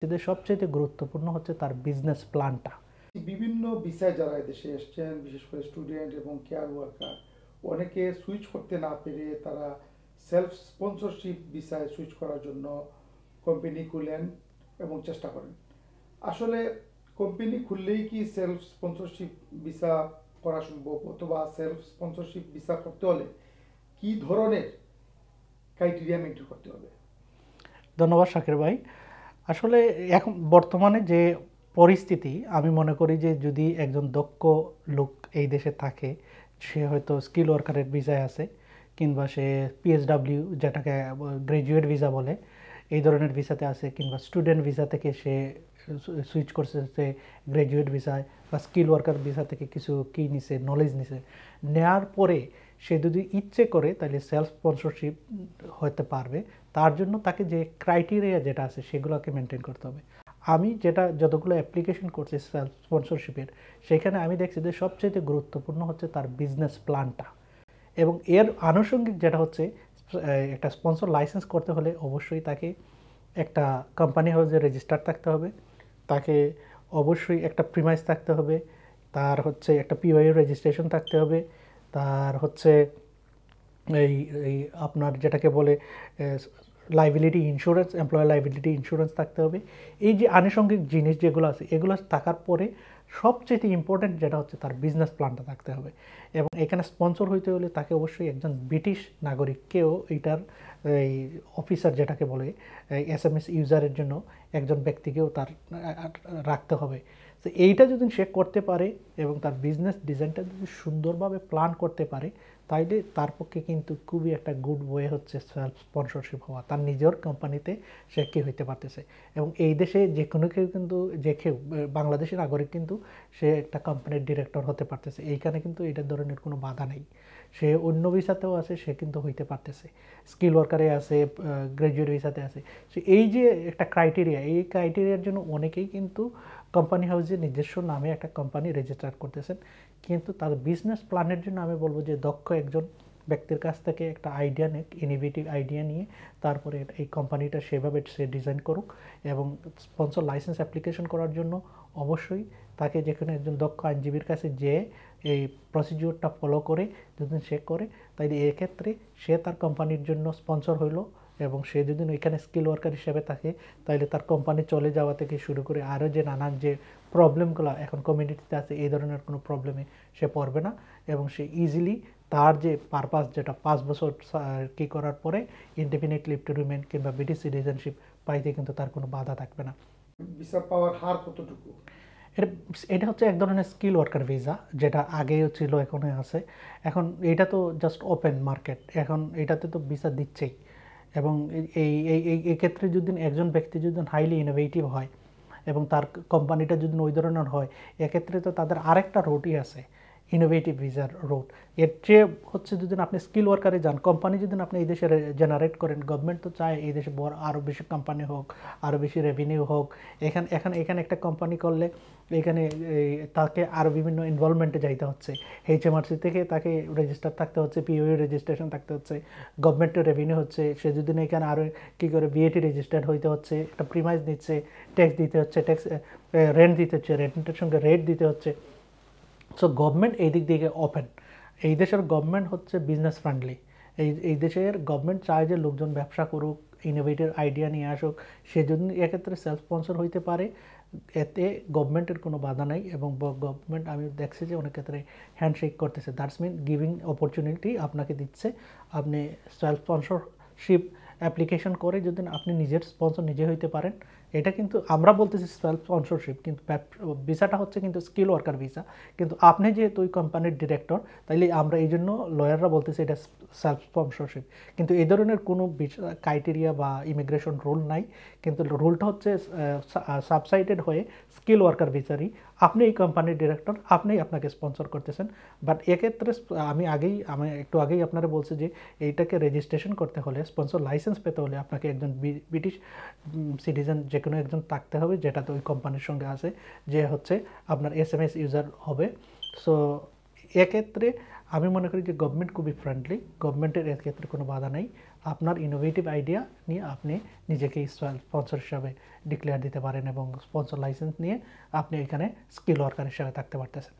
এদের সবচেয়ে গুরুত্বপূর্ণ হচ্ছে তার বিজনেস প্ল্যানটা। বিভিন্ন ভিসায় যারা দেশে এসছেন, বিশেষ করে স্টুডেন্ট এবং কেয়ার ওয়ার্কার, অনেকে সুইচ করতে না পেরে তারা সেলফ স্পন্সরশিপ ভিসায় সুইচ করার জন্য কোম্পানি খুলেন এবং চেষ্টা করেন। আসলে কোম্পানি খুললেই কি সেলফ স্পন্সরশিপ ভিসা করা সম্ভব, অথবা সেলফ স্পন্সরশিপ ভিসা করতে হলে কি ধরনের ক্রাইটেরিয়া মেনটেন করতে হবে? ধন্যবাদ শাকির ভাই। আসলে এখন বর্তমানে যে পরিস্থিতি, আমি মনে করি যে যদি একজন দক্ষ লোক এই দেশে থাকে, সে হয়তো স্কিল ওয়ার্কারের ভিসায় আছে, কিংবা সে পিএসডাব্লিউ যেটাকে গ্রাজুয়েট ভিসা বলে, এই ধরনের ভিসাতে আছে, কিংবা স্টুডেন্ট ভিসা থেকে সে সুইচ করছে সে গ্রাজুয়েট ভিসায়, বা স্কিল ওয়ার্কার ভিসা থেকে কিছু কি নিছে, নলেজ নিছে, নেওয়ার পরে সে যদি ইচ্ছে করে তাহলে সেলফ স্পন্সরশিপ হতে পারবে। তার জন্য তাকে যে ক্রাইটেরিয়া যেটা আছে সেগুলোকে মেনটেন করতে হবে। আমি যেটা যতগুলো অ্যাপ্লিকেশন করছি সেলফ স্পন্সরশিপের, সেখানে আমি দেখছি যে সবচেয়ে গুরুত্বপূর্ণ হচ্ছে তার বিজনেস প্ল্যানটা। এবং এর আনুষঙ্গিক যেটা হচ্ছে, একটা স্পন্সর লাইসেন্স করতে হলে অবশ্যই তাকে একটা কোম্পানি হাউসে রেজিস্টার থাকতে হবে, তাকে অবশ্যই একটা প্রিমাইস থাকতে হবে, তার হচ্ছে একটা পিওআই রেজিস্ট্রেশন থাকতে হবে, তার হচ্ছে এই এই আপনার যেটাকে বলে liability insurance, employer liability insurance থাকতে হবে। এই যে আনুষঙ্গিক জিনিস যেগুলো আছে, এগুলো থাকার পরে সবচেয়ে ইম্পর্ট্যান্ট যেটা হচ্ছে তার বিজনেস প্ল্যানটা থাকতে হবে। এবং এখানে স্পন্সর হইতে হলে তাকে অবশ্যই একজন ব্রিটিশ নাগরিককেও এইটার এই অফিসার যেটাকে বলে এসএমএস ইউজারের জন্য একজন ব্যক্তিকেও তার রাখতে হবে। তো এইটা যদি সে করতে পারে এবং তার বিজনেস ডিজাইনটা যদি সুন্দরভাবে প্ল্যান করতে পারে, তাইলে তার পক্ষে কিন্তু খুবই একটা গুড ওয়ে হচ্ছে সেলফ স্পন্সরশিপ হওয়া। তার নিজের কোম্পানিতে সে কি হইতে পারতেছে। এবং এই দেশে যে কোনো কেউ কিন্তু, যে কেউ বাংলাদেশের নাগরিক কিন্তু সে একটা কোম্পানির ডিরেক্টর হতে পারতেছে। এইখানে কিন্তু এটার ধরনের কোনো বাধা নেই। সে অন্য ভিসাতেও আছে, সে কিন্তু হইতে পারতেছে, স্কিল ওয়ার্কারে আছে, গ্রাজুয়েট ভিসাতে আছে। সো এই যে একটা ক্রাইটেরিয়া, এই ক্রাইটেরিয়ার জন্য অনেকেই কিন্তু কোম্পানি হাউসে নিজস্ব নামে একটা কোম্পানি রেজিস্টার করতেছেন। কিন্তু তার বিজনেস প্ল্যানের জন্য আমি বলবো যে দক্ষ একজন ব্যক্তির কাছ থেকে একটা আইডিয়া নিক, ইনোভেটিভ আইডিয়া নিয়ে তারপরে এই কোম্পানিটা সেভাবে সে ডিজাইন করুক। এবং স্পন্সর লাইসেন্স অ্যাপ্লিকেশন করার জন্য অবশ্যই তাকে যেখানে একজন দক্ষ আইনজীবীর কাছে যেয়ে এই প্রসিডিওরটা ফলো করে যদি সে করে, তাইলে এক্ষেত্রে সে তার কোম্পানির জন্য স্পন্সর হইলো। এবং সে যদি এখানে স্কিল ওয়ার্কার হিসেবে থাকে, তাহলে তার কোম্পানি চলে যাওয়া থেকে শুরু করে আরও যে নানান যে প্রবলেমগুলো এখন কমিউনিটিতে আছে, এই ধরনের কোনো প্রবলেমে সে পড়বে না। এবং সে ইজিলি তার যে পারপাস, যেটা 5 বছর কি করার পরে ইনডেফিনিট লিভ টু রিমেইন কিংবা ব্রিটিশ সিটিজেনশিপ পাইতে কিন্তু তার কোনো বাধা থাকবে না। ভিসা পাওয়ার হার কতটুকু? এটা এটা হচ্ছে এক ধরনের স্কিল ওয়ার্কার ভিসা, যেটা আগেও ছিল, এখনই আছে। এখন এটা তো জাস্ট ওপেন মার্কেট, এখন এটাতে তো ভিসা দিচ্ছেই। এবং এই এই এই এই ক্ষেত্রে যদি একজন ব্যক্তি যদি হাইলি ইনোভেটিভ হয় এবং তার কোম্পানিটা যদি ওই ধরনের হয়, এক্ষেত্রে তো তাদের আরেকটা রুটই আছে, ইনোভেটিভ ভিসার রুট। এর চেয়ে হচ্ছে যদি আপনি স্কিল ওয়ার্কারে যান, কোম্পানি যদি আপনি এই দেশে জেনারেট করেন, গভর্নমেন্ট তো চায় এই দেশে বড় আরও বেশি কোম্পানি হোক, আরও বেশি রেভিনিউ হোক। এখানে একটা কোম্পানি করলে এখানে তাকে আরও বিভিন্ন ইনভলভমেন্টে যাইতে হচ্ছে। এইচএমআরসি থেকে তাকে রেজিস্টার থাকতে হচ্ছে, পিওইউ রেজিস্ট্রেশন থাকতে হচ্ছে, গভর্নমেন্টের রেভিনিউ হচ্ছে, সে যদি না এখানে আরও কী করে বিএটি রেজিস্টার্ড হইতে হচ্ছে, একটা প্রিমাইজ দিচ্ছে, ট্যাক্স দিতে হচ্ছে, ট্যাক্স রেন্ট দিতে হচ্ছে, রেন্টের সঙ্গে রেট দিতে হচ্ছে। সো গভর্নমেন্ট এই দিক থেকে ওপেন। এই দেশের গভর্নমেন্ট হচ্ছে বিজনেস ফ্রেন্ডলি। এই দেশের গভর্নমেন্ট চায় যে লোকজন ব্যবসা করুক, ইনোভেটিভ আইডিয়া নিয়ে আসুক। সে যদি এক্ষেত্রে সেলফ স্পন্সর হইতে পারে, এতে গভর্নমেন্টের কোনো বাধা নাই। এবং গভর্নমেন্ট আমি দেখছি যে অনেক ক্ষেত্রে হ্যান্ডশেক করতেছে, দ্যাটস মিন গিভিং অপরচুনিটি আপনাকে দিচ্ছে। আপনি সেলফ স্পন্সরশিপ অ্যাপ্লিকেশন করে যদি আপনি নিজের স্পন্সর নিজে হইতে পারেন, এটা কিন্তু আমরা বলতেছি সেলফ স্পন্সরশিপ, কিন্তু ভিসাটা হচ্ছে কিন্তু স্কিল ওয়ার্কার ভিসা। কিন্তু আপনি যেহেতু ওই কোম্পানির ডিরেক্টর, তাইলে আমরা এই জন্য লয়াররা বলতেছি এটা সেলফ স্পন্সরশিপ। কিন্তু এই ধরনের কোনো ক্রাইটেরিয়া বা ইমিগ্রেশন রুল নাই। কিন্তু রুলটা হচ্ছে সাবসাইডেড হয়ে স্কিল ওয়ার্কার ভিসারই, আপনি এই কোম্পানির ডিরেক্টর, আপনিই আপনাকে স্পন্সর করতেছেন। বাট এক্ষেত্রে আমি একটু আগেই আপনারা বলছি যে এইটাকে রেজিস্ট্রেশন করতে হলে, স্পন্সর লাইসেন্স পেতে হলে আপনাকে একজন ব্রিটিশ সিটিজেন যে কোনো একজন থাকতে হবে, যেটা তো ওই কোম্পানির সঙ্গে আছে, যে হচ্ছে আপনার এসএমএস ইউজার হবে। সো এক্ষেত্রে আমি মনে করি যে গভর্নমেন্ট খুবই ফ্রেন্ডলি, গভর্নমেন্টের এক্ষেত্রে কোনো বাধা নেই। আপনার ইনোভেটিভ আইডিয়া নিয়ে আপনি নিজেকে স্পন্সর হিসাবে ডিক্লেয়ার দিতে পারেন এবং স্পন্সর লাইসেন্স নিয়ে আপনি এখানে স্কিল ওয়ার্কার হিসাবে থাকতে পারতেছেন।